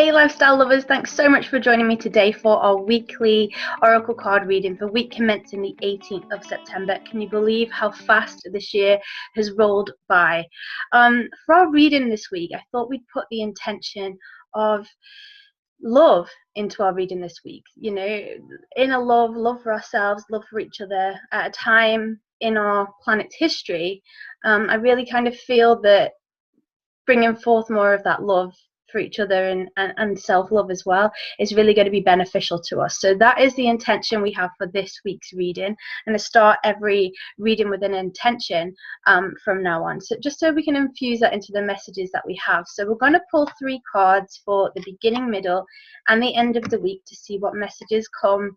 Hey lifestyle lovers, thanks so much for joining me today for our weekly oracle card reading for week commencing the 18th of September. Can you believe how fast this year has rolled by? For our reading this week, I thought we'd put the intention of love into our reading this week. You know, inner love for ourselves, love for each other at a time in our planet's history. I really kind of feel that bringing forth more of that love for each other and self-love as well is really going to be beneficial to us. So that is the intention we have for this week's reading, and to start every reading with an intention from now on, so just so we can infuse that into the messages that we have. So we're going to pull 3 cards for the beginning, middle and the end of the week to see what messages come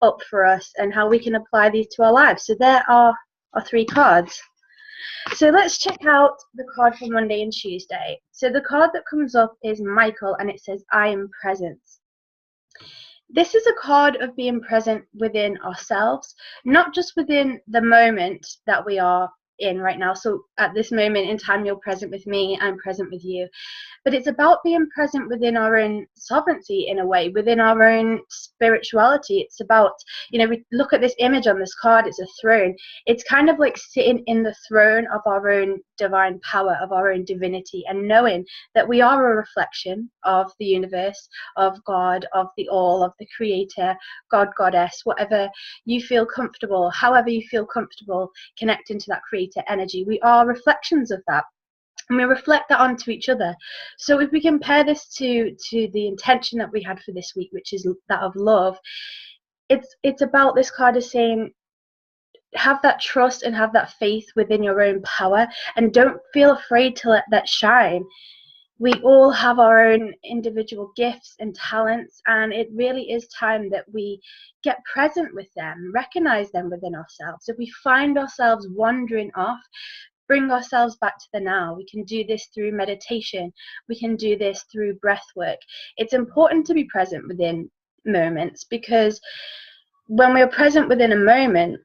up for us and how we can apply these to our lives. So there are our 3 cards. So let's check out the card for Monday and Tuesday. So the card that comes up is Michael, and it says, I am present. This is a card of being present within ourselves, not just within the moment that we are in right now. So at this moment in time, you're present with me, I'm present with you. But it's about being present within our own sovereignty, in a way, within our own spirituality. It's about, you know, we look at this image on this card, it's a throne. It's kind of like sitting in the throne of our own divine power, of our own divinity, and knowing that we are a reflection of the universe, of God, of the all, of the creator, God, goddess, whatever you feel comfortable, however you feel comfortable connecting to that creator energy. We are reflections of that, and we reflect that onto each other. So if we compare this to the intention that we had for this week, which is that of love, it's about, this card is saying, have that trust and have that faith within your own power, and don't feel afraid to let that shine. We all have our own individual gifts and talents, and it really is time that we get present with them, recognize them within ourselves. If we find ourselves wandering off, bring ourselves back to the now. We can do this through meditation. We can do this through breath work. It's important to be present within moments, because when we're present within a moment,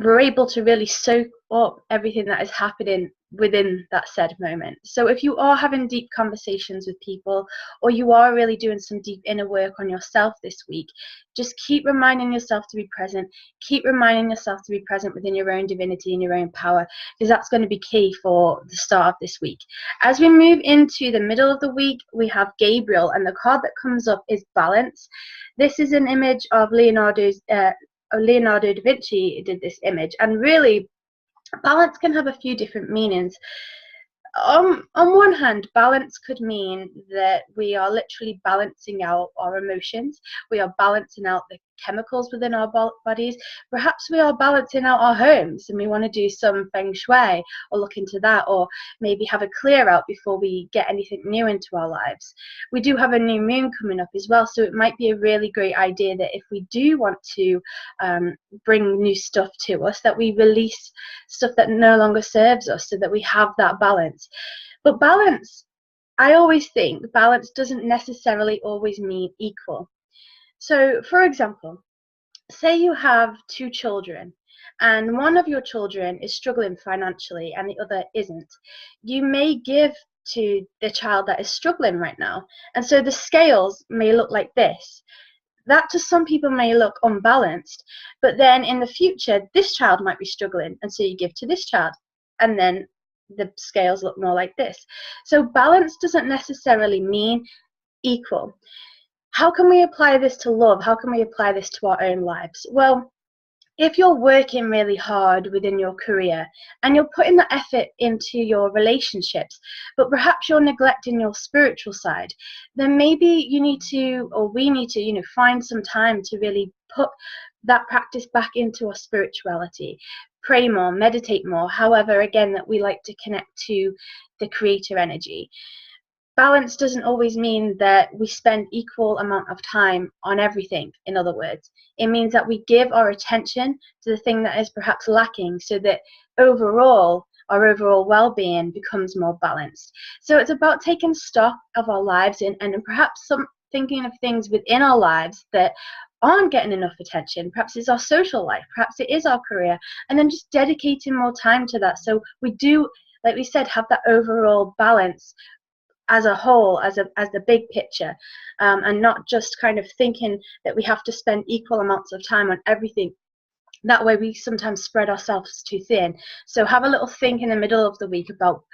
we're able to really soak up everything that is happening within that said moment. So if you are having deep conversations with people, or you are really doing some deep inner work on yourself this week, just keep reminding yourself to be present. Keep reminding yourself to be present within your own divinity and your own power, because that's going to be key for the start of this week. As we move into the middle of the week, we have Gabriel, and the card that comes up is balance. This is an image of Leonardo da Vinci did this image, and really balance can have a few different meanings. On one hand, balance could mean that we are literally balancing out our emotions. We are balancing out the chemicals within our bodies. Perhaps we are balancing out our homes, and we want to do some feng shui or look into that, or maybe have a clear out before we get anything new into our lives. We do have a new moon coming up as well, so it might be a really great idea that if we do want to bring new stuff to us, that we release stuff that no longer serves us, so that we have that balance. But balance, I always think balance doesn't necessarily always mean equal. So, for example, say you have 2 children, and one of your children is struggling financially and the other isn't. You may give to the child that is struggling right now, and so the scales may look like this. That to some people may look unbalanced, but then in the future, this child might be struggling, and so you give to this child, and then the scales look more like this. So balance doesn't necessarily mean equal. How can we apply this to love? How can we apply this to our own lives? Well, if you're working really hard within your career and you're putting the effort into your relationships, but perhaps you're neglecting your spiritual side, then maybe you need to, or we need to, find some time to really put that practice back into our spirituality. Pray more, meditate more, however, again, that we like to connect to the creator energy. Balance doesn't always mean that we spend equal amount of time on everything. In other words, it means that we give our attention to the thing that is perhaps lacking, so that overall, our overall well-being becomes more balanced. So it's about taking stock of our lives and perhaps thinking of things within our lives that aren't getting enough attention. Perhaps it's our social life, perhaps it is our career, and then just dedicating more time to that. So we do, like we said, have that overall balance as a whole, as the big picture, and not just kind of thinking that we have to spend equal amounts of time on everything. That way we sometimes spread ourselves too thin. So have a little think in the middle of the week about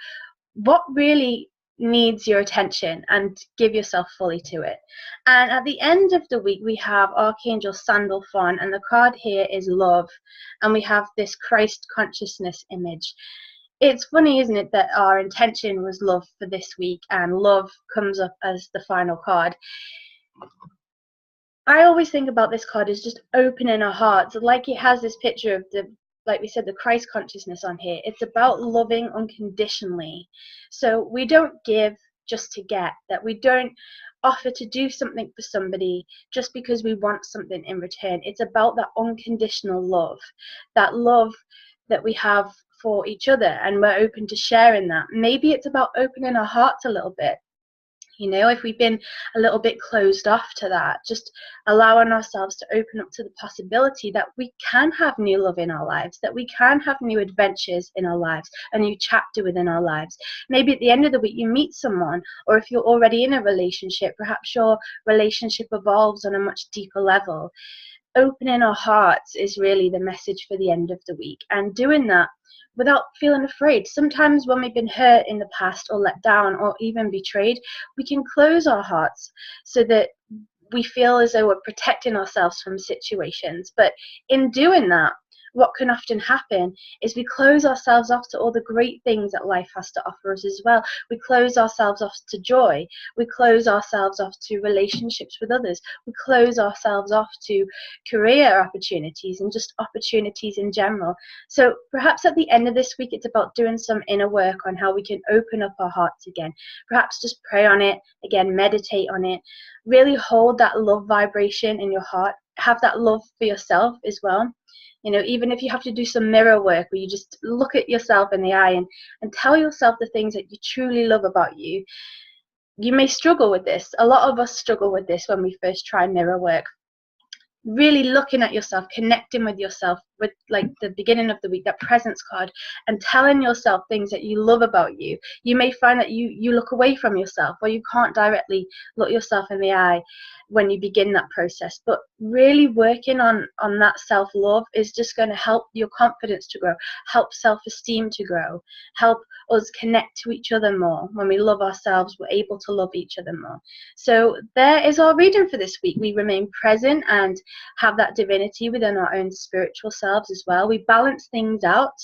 what really needs your attention and give yourself fully to it. And at the end of the week, we have Archangel Sandalphon, and the card here is love, and we have this Christ consciousness image. It's funny, isn't it, that our intention was love for this week, and love comes up as the final card. I always think about this card as just opening our hearts, like it has this picture of the, like we said, the Christ consciousness on here. It's about loving unconditionally. So we don't give just to get, that we don't offer to do something for somebody just because we want something in return. It's about that unconditional love, that love that we have for each other, and we're open to sharing that. Maybe it's about opening our hearts a little bit. You know, if we've been a little bit closed off to that, just allowing ourselves to open up to the possibility that we can have new love in our lives, that we can have new adventures in our lives, a new chapter within our lives. Maybe at the end of the week you meet someone, or if you're already in a relationship, perhaps your relationship evolves on a much deeper level. Opening our hearts is really the message for the end of the week, and doing that without feeling afraid. Sometimes when we've been hurt in the past, or let down, or even betrayed, we can close our hearts so that we feel as though we're protecting ourselves from situations. But in doing that, what can often happen is we close ourselves off to all the great things that life has to offer us as well. We close ourselves off to joy. We close ourselves off to relationships with others. We close ourselves off to career opportunities and just opportunities in general. So perhaps at the end of this week, it's about doing some inner work on how we can open up our hearts again. Perhaps just pray on it again, meditate on it, really hold that love vibration in your heart. Have that love for yourself as well. You know, even if you have to do some mirror work where you just look at yourself in the eye and tell yourself the things that you truly love about you. You may struggle with this. A lot of us struggle with this when we first try mirror work. Really looking at yourself, connecting with yourself, with like the beginning of the week, that presence card, and telling yourself things that you love about you. You may find that you look away from yourself, or you can't directly look yourself in the eye when you begin that process. But really working on that self-love is just going to help your confidence to grow, help self-esteem to grow, help us connect to each other more. When we love ourselves, we're able to love each other more. So there is our reading for this week. We remain present and have that divinity within our own spiritual selves as well. We balance things out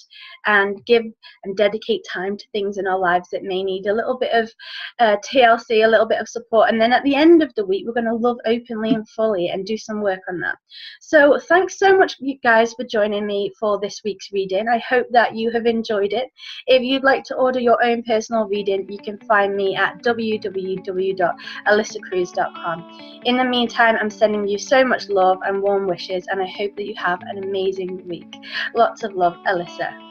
and give and dedicate time to things in our lives that may need a little bit of TLC, a little bit of support. And then at the end of the week, we're going to love openly and fully and do some work on that. So thanks so much, you guys, for joining me for this week's reading. I hope that you have enjoyed it. If you'd like to order your own personal reading, you can find me at www.alyssacruz.com. In the meantime, I'm sending you so much love and warm wishes, and I hope that you have an amazing week. Lots of love, Alyssa.